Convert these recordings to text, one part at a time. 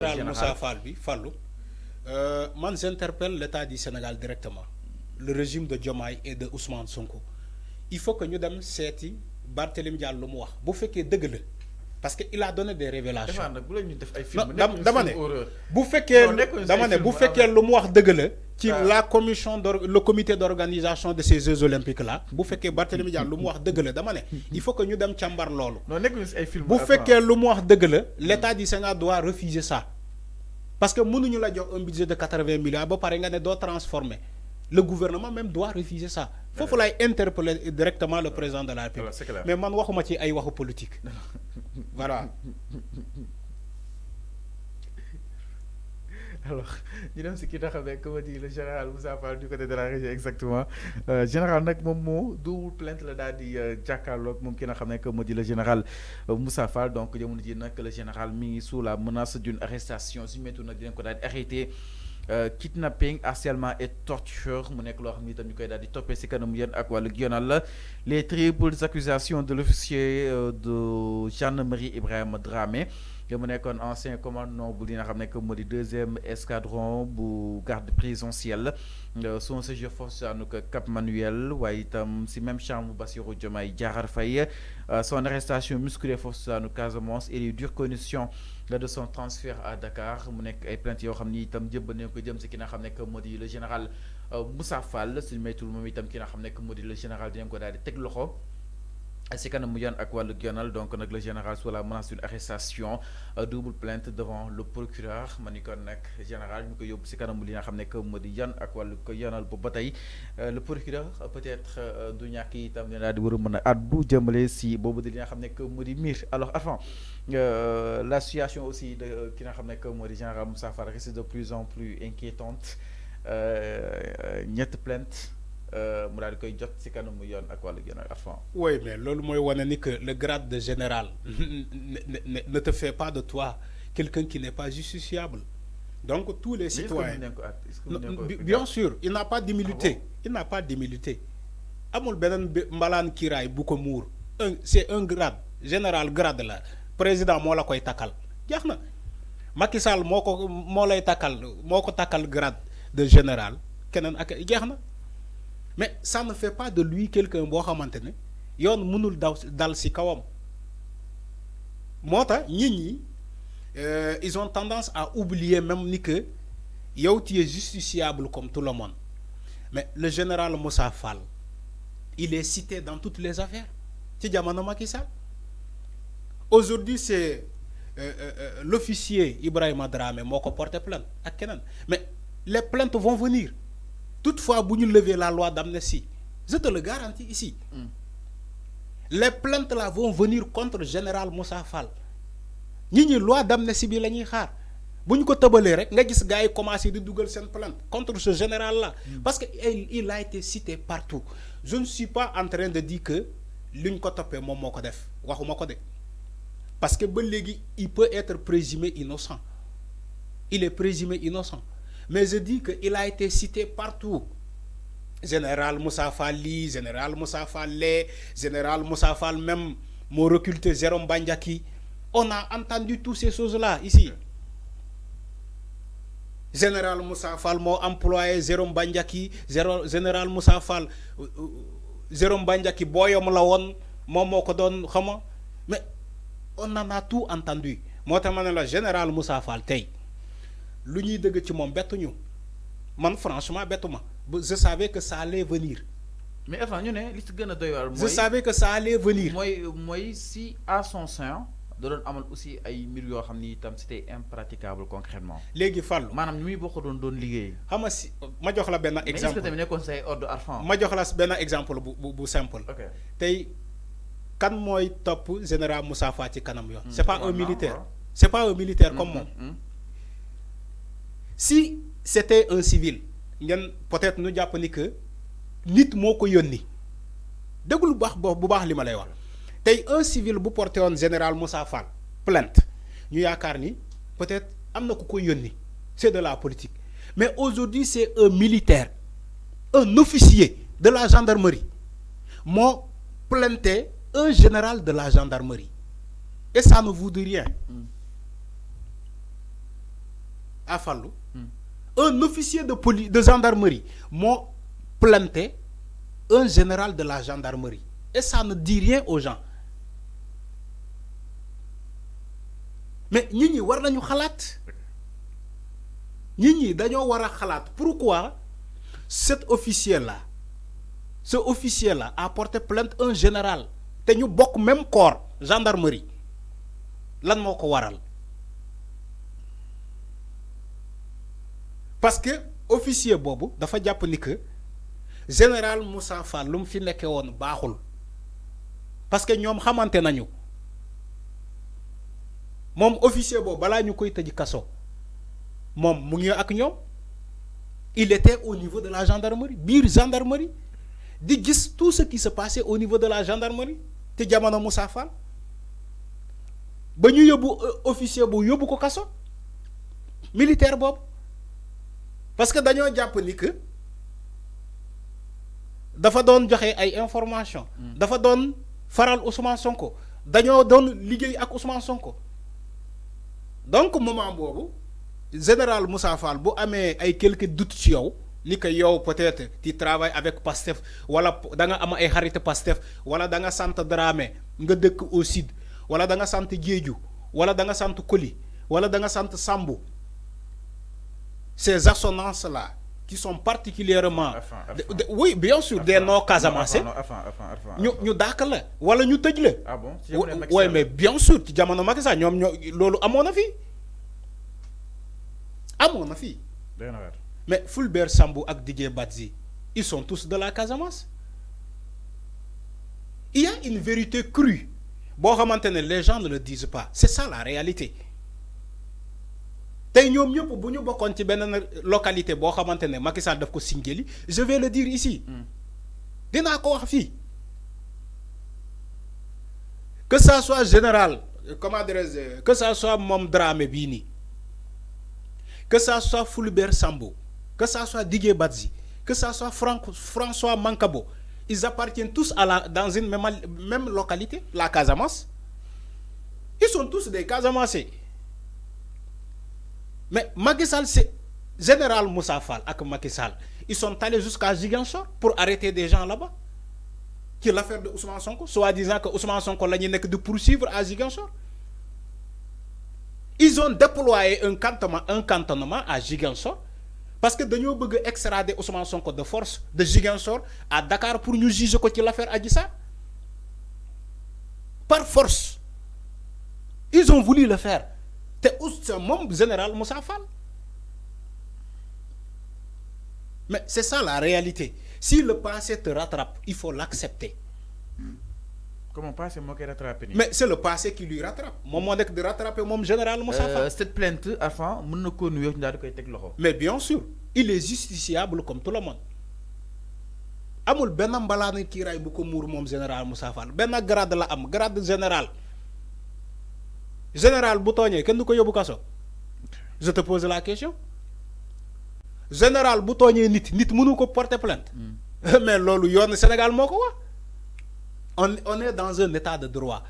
général Moussa général. Fall bi Fallou man j'interpelle l'État du Sénégal directement le régime de Diomaye et de Ousmane Sonko il faut que ñu dem seeti Barthélémy Diallo lu mu wax bu fekkee dëgg la parce que il a donné des révélations. Defaan nag bu la ñu def ay non film dama ne horreur. bu fekkee Non, nekkuñu si dama ay ne film bu fekkee lu mu wax dëgg la ci Ah. la commission le comité d'organisation de ces Jeux olympiques là bu fekkee Barthélémy Diallo lu mu wax dëgg la dama ne il faut que ñu dem càmbar loolu. non nekkuñu si ay film bu fekkee lu mu wax dëgg la l'État du Sénégal doit refuser ça parce que mënuñu la jox un budget de 80 milliards ba pare nga ne doo transformer le gouvernement même doit refuser ça foofu lay interpeller directement le président de la République. Alors, c'est clair. mais man waxuma ci ay waxu politique voilà. alors ñu dem si ki nga xam ne comme dit le général Moussa Fall du côté de la région exactement général nag moom moo double plainte la daal di jàkkaarloog moom ki nga xam ne moo di le général Moussa Fall donc jamono ji nag le général mi ngi sous la menace d'une arrestation su méttu nag dinañ ko daal di arrêté kidnapping harcèlement et torture mu nekk loo xam ni itam ñu koy daal di toppee si kanam yéen ak wàllu yoonal la les triples accusations de l'officier de gendarmerie Ibrahima Dramé mu nekkoon ancien commandant bu li nga xam ne moo di deuxième escadron bu garde présidentielle son séjour force à Cap Manuel waaye itam si même chambre Bassirou Diomaye Diakhar Faye son arrestation musclée force à Casamance et les dures conditions de son transfert à Dakar mu nekk ay plaintes yoo xam ni itam jëbbal nañ ko jëm si ki nga xam ne moo di le général Moussa Fall suñu maytul moom itam ki nga xam ne moo di le général dinañ ko daal di teg loxo si kanam mu yoon ak wàllu yoonal donc nag le général sous la menace d'une arrestation double plainte devant le procureur ma ni kon nag général ñu ko yóbbu si kanam li nga xam ne moo di yoon ak wàllu ko yoonal boobu ba tey le procureur peut-être du ñàkk itam ne daal di war a mën a addu jëmale si boobu di li nga xam ne moo di miir alors avant la situation aussi de ki nga xam ne moo di général Moussa Fall reste de plus en plus inquiétante ñett plainte mu daal di koy jot si kanamu yoon ak wàllu yoon ak afan. Oui, mais loolu mooy wane ni que le grade de général ne te fait pas de toi quelqu'un qui n'est pas justiciable. Donc tous les citoyens. Bien sûr, il n'a pas d'humilité. Ah bon? Il n'a pas d'humilité. Amul benen mbalaan kiiraay bu ko muur. C'est un grade général grade la président moo la koy takkal jeex na Macky Sall moo lay takkal moo ko takkal grade de général keneen ak jeex na. Mais ça ne fait pas de lui quelqu'un boo xamante ne yoon mënul dal si kawam moo tax nit ñi ils ont tendance à oublier même ni que yow tu es justiciable comme tout le monde mais le général Moussa Fall il est cité dans toutes les affaires ci jamono Macky Sall aujourd'hui c'est l'officier Ibrahima Dramé moo ko porté plainte ak keneen mais les plaintes vont venir. Toutefois, vous lever la loi d'amnistie, je te le garantis ici. Les plaintes là vont venir contre le général Moussa Fall. Ni loi d'amnistie bi lañuy xaar. Buñ ko tebalé rek nga gis gaay commencé di dougal sen plainte contre ce général là parce que il a été cité partout. Je ne suis pas en train de dire que luñ ko topé mom moko def. Waxuma ko dé. Parce que ba légui il peut être présumé innocent. Il est présumé innocent. Mais je dis qu'il a été cité partout. Général Moussa Fall, Général Moussa Fall, Général Moussa Fall même, m'a recruté Jérôme Bandiaki. On a entendu toutes ces choses-là ici. Général Moussa Fall m'a employé Jérôme Bandiaki, Général Moussa Fall, Jérôme Bandiaki, boyom la won, moko don, comment? Mais on en a tout entendu. Moi, je Général Moussa Fall, lu ñuy dëgg ci moom bettuñu man franchement bettuma je savais que ça allait venir. mais enfin ñu ne li ci gën a doy waar. je savais que ça allait venir. mooy si à son sein da doon amal aussi ay mbir yoo xam ni itam c'était impraticable concrètement. léegi Fallou maanaam ni muy bokk doon liggéey. xam nga si ma jox la benn exemple mais est-ce que tamit nekkoon say ordre arfan. ma jox la benn exemple bu simple. ok tey kan mooy topp général Moussa Fall ci kanam yoon. c'est pas un militaire. c'est pas un militaire comme moom. Si c'était un civil, peut-être nous jàpp ni que nit moo ko yónni dégg lu baax bu baax li ma lay wax tey un civil bu porté woon général Moussa Fall plainte ñu yaakaar ni peut-être am na ku ko yónni c'est de la politique mais aujourd'hui c'est un militaire un officier de la gendarmerie moo plainté un général de la gendarmerie et ça ne vous dit rien. à Fallou, un officier de gendarmerie m'a planté un général de la gendarmerie. Et ça ne dit rien aux gens. Mais nous, war nañu xalaat. Ñi dañoo wara xalaat. Pourquoi cet officier-là, ce officier-là a porté plainte un général te ñu bokk même corps gendarmerie lan moo ko waral parce que officier boobu dafa jàpp ni que général Moussa Fall lu mu fi nekkee woon baaxul parce que ñoom xamante nañu moom officier boobu balaa ñu koy tëj kaso moom mu ngi ak ñoom il était au niveau de la gendarmerie biir gendarmerie di gis tout ce qui se passait au niveau de la gendarmerie te jamono Moussa Fall ba ñu yóbbu officier bu yóbbu ko kaso militaire boobu parce que dañoo jàpp ni que dafa doon joxe ay information dafa doon faral Ousmane Sonko dañoo doon liggéey ak Ousmane Sonko donc moment boobu général Moussa Fall bu amee ay quelques doutes ci yow ni que yow peut-être tu travailles avec Pastef wala da nga am ay xarit Pastef wala da nga sant Dramé nga dëkk au sud wala da nga sant Diédhiou wala da nga sant Koli wala da nga sant Sambou ces assonances là qui sont particulièrement oui bien sûr des noms casamançais ñu dàq la wala ñu tëj la ah bon oui mais bien sûr ci jamono Macky Sall ñoom ñoo loolu amoon na fi mais Fulbert Sambou et Didier Badji, ils sont tous de la Casamance. Il y a une vérité crue. Bon, les gens ne le disent pas. C'est ça la réalité. Localité, je vais le dire ici. Que ça soit général, comment dirais-je, que ça soit Mom Dramé Bini, que ça soit Fulbert Sambou, que ça soit Didier Badji, que ça soit François Mankabo, ils appartiennent tous dans une même localité, la Casamance. Ils sont tous des Casamancés. Mais Macky Sall, c'est général Moussa Fall avec Macky Sall. Ils sont allés jusqu'à Ziguinchor pour arrêter des gens là-bas. Qui est l'affaire de Ousmane Sonko, soit disant que Ousmane Sonko l'a que de poursuivre à Ziguinchor. Ils ont déployé un cantonnement à Ziguinchor. Parce que nous voulons extrader Ousmane Sonko de force de Ziguinchor à Dakar pour nous juger que l'affaire Adji Sarr. Par force. Ils ont voulu le faire. C'est mon général Moussa Fall. Mais c'est ça la réalité. Si le passé te rattrape, il faut l'accepter. Comment pas, c'est moi qui rattrape. Mais c'est le passé qui lui rattrape. Moi, je de rattraper mon général Moussa Fall. Cette plainte, avant, mais bien sûr, il est justiciable comme tout le monde. Amul ben mbalane ki ray bu ko mour mom général Moussa Fall ben grade la am grade général bu togné ken du ko yobou kasso. Je te pose la question. Général bu togné nit mënu ko porter plainte. Mais lolu yone Sénégal moko wa. On est dans un état de droit.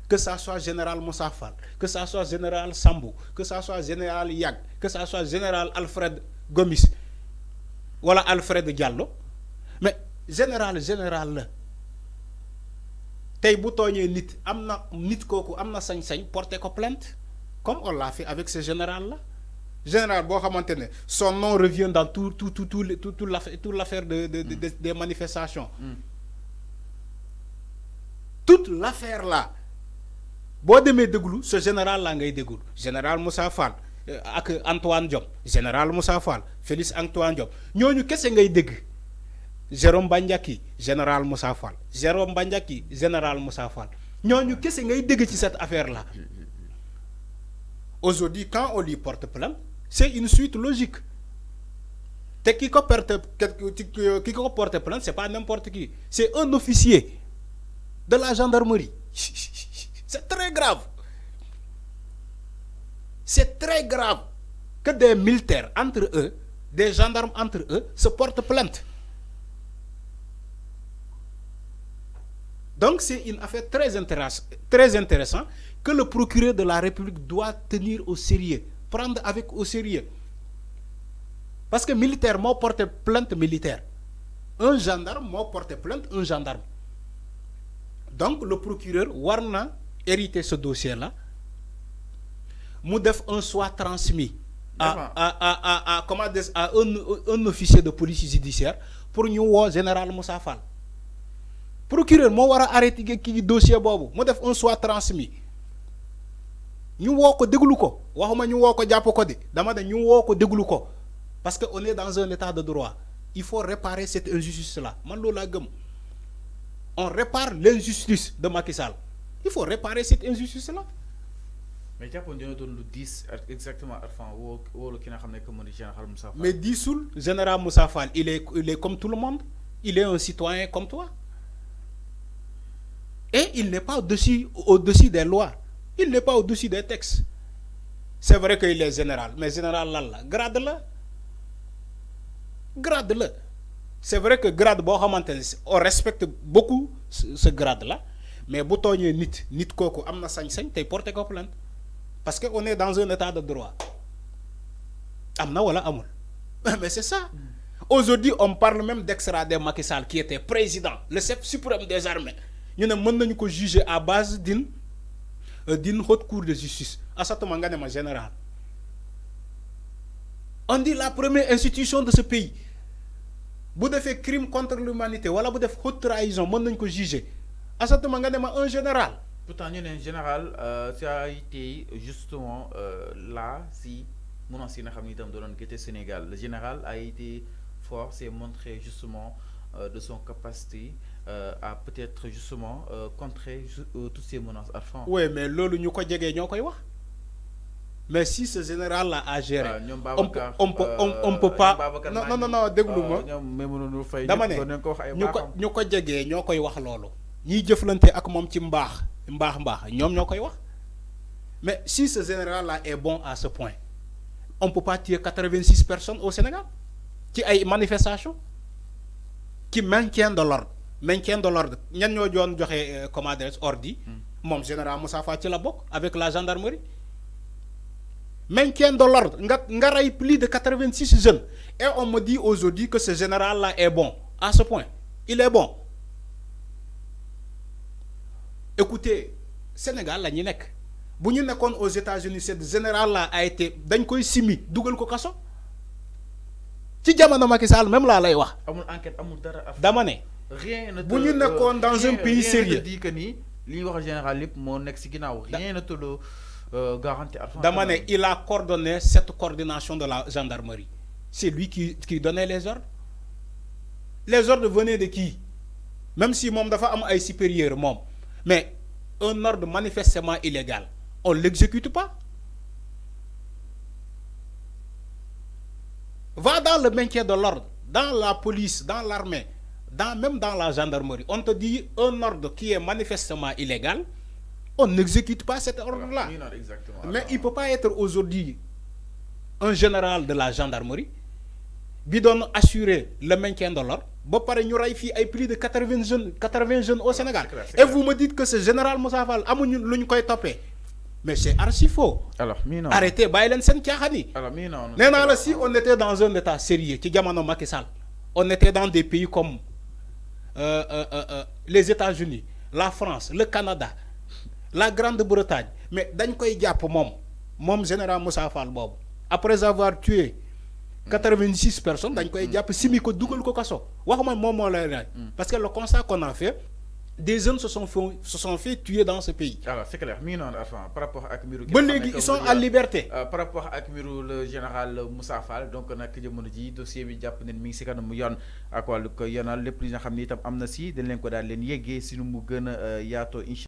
Que ça soit général Moussa Fall, que ça soit général Sambou, que ça soit général Yag, que ça soit général Alfred Gomis, voilà Alfred Diallo. Mais général la. Tay bu togné nit amna nit koku amna sañ-sañ porter ko plainte comme on l'a fait avec ce général là. Général bo xamantene son nom revient dans toute l'affaire des manifestations. Toute l'affaire là. Bo demee déglu ce général là ngay déglu général Moussa Fall ak Antoine Diop général Moussa Fall Félix Antoine Diop ñooñu kese ngay dégg Jérôme Bandiaki général Moussa Fall Jérôme Bandiaki général Moussa Fall ñooñu kese ngay dégg ci cette affaire là. Aujourd'hui quand on lui porte plainte c'est une suite logique te ki ko porte plainte c'est pas n'importe qui, c'est un officier de la gendarmerie. C'est très grave. C'est très grave que des militaires entre eux, des gendarmes entre eux, se portent plainte. Donc c'est une affaire très intéressante que le procureur de la République doit tenir au sérieux, prendre avec au sérieux. parce que militaire moo porté plainte militaire un gendarme moo porté plainte un gendarme donc le procureur war na hériter ce dossier là mu def un soit transmis à comment dire à un officier de police judiciaire pour ñu woo général Moussa Fall procureur moo war a arrêter kii dossier boobu mu def un soit transmis ñu woo ko déglu ko waxuma ñu woo ko jàpp ko de dama ne ñu woo ko déglu ko parce que on est dans un état de droit il faut réparer cette injustice là man loolu laa gëm on répare l'injustice de Macky Sall il faut réparer cette injustice là. mais jàppoon dina doon lu 10 exactement Arfan woo ki nga xam ne que moo di général Moussa Fall. mais diisul général Moussa Fall il est comme tout le monde il est un citoyen comme toi et il n'est pas au-dessus des lois. Il n'est pas au-dessus des textes. C'est vrai qu'il est général, mais général là, grade-le. Grade-le. C'est vrai que grade, on respecte beaucoup ce grade-là, mais si on est nit koko amna sañ-sañ tay porter ko plainte parce que on est dans un état de droit. Amna wala amul. Mais c'est ça. Aujourd'hui, on parle même d'extrader Macky Sall qui était président, le chef suprême des armées. Nous ne pouvons pas juger à base d'une haute cour de justice. À ce moment général. On dit la première institution de ce pays. Si vous avez fait crime contre l'humanité, ou vous avez fait haute trahison, on ne peut pas juger. À ce moment un général. Pourtant, un général, ça a été justement là, si mon ancien ami de Sénégal, le général a été fort, s'est montré justement de son capacité à peut-être justement contrer toutes ces menaces à fond. Oui, mais lolo nous ko djégé ñokoy wax. Mais si ce général là a géré, on peut pas. Non, déglu ma. Dama né ñu ko djégé ñokoy wax lolo. Ñi jëflanté ak mom ci mbax ñom ñokoy wax. Mais si ce général là est bon à ce point, on peut pas tuer 86 personnes au Sénégal qui ay manifestations qui maintiennent de l'ordre. Maintien de l'ordre. Ñan ñoo doon joxe comment dire ordi mom général Moussa Fall ci la bok avec la gendarmerie. Maintien de l'ordre. Nga ray plus de 86 jeunes et on me dit aujourd'hui que ce général là est bon à ce point. Il est bon. Écoutez, Sénégal la ñi nek. Bu ñu nekkon aux États-Unis ce général là a été dañ koy simi dugal ko kasso. Ci jamono Macky Sall même la lay wax. Amul enquête amul dara. Dama né rien ne bu ñu nekkoon dans un pays sérieux dit que ni li wax général lépp moo nekk ci ginnaaw rien ne te le garantit. Dama ne il a coordonné cette coordination de la gendarmerie c'est lui qui donnait les ordres venaient de qui même si moom dafa am ay supérieurs moom mais un ordre manifestement illégal on l'exécute pas. Va dans le maintien de l'ordre dans la police dans l'armée même dans la gendarmerie, on te dit un ordre qui est manifestement illégal, on n'exécute pas cet ordre-là. Mais il ne peut pas être aujourd'hui un général de la gendarmerie qui donne assurer le maintien de l'ordre. Bon, pareil, il y aura plus de 80 jeunes au Sénégal. Et vous me dites que ce général Moussa Fall, mais c'est archi faux. Alors, arrêtez, Bailen Sen Tiahani. Si on était dans un état sérieux, on était dans des pays comme les États-Unis, la France, le Canada, la Grande-Bretagne, mais dañ koy japp mom général Moussa Fall bob après avoir tué 86 personnes dañ koy japp simi ko dougal ko kasso waxuma mom mo lay parce que le constat qu'on a fait des jeunes se sont fait tuer dans ce pays. Alors c'est clair par rapport à Miru ils sont à liberté. Par rapport à Miru le général Moussa Fall donc nak jëmono ji dossier bi japp ne mi ngi ci kanam mu yoon ak walu ko yonal lepp li nga xamni tam amna ci dañ leen ko dal leen yeggé sinu mu gëna yaato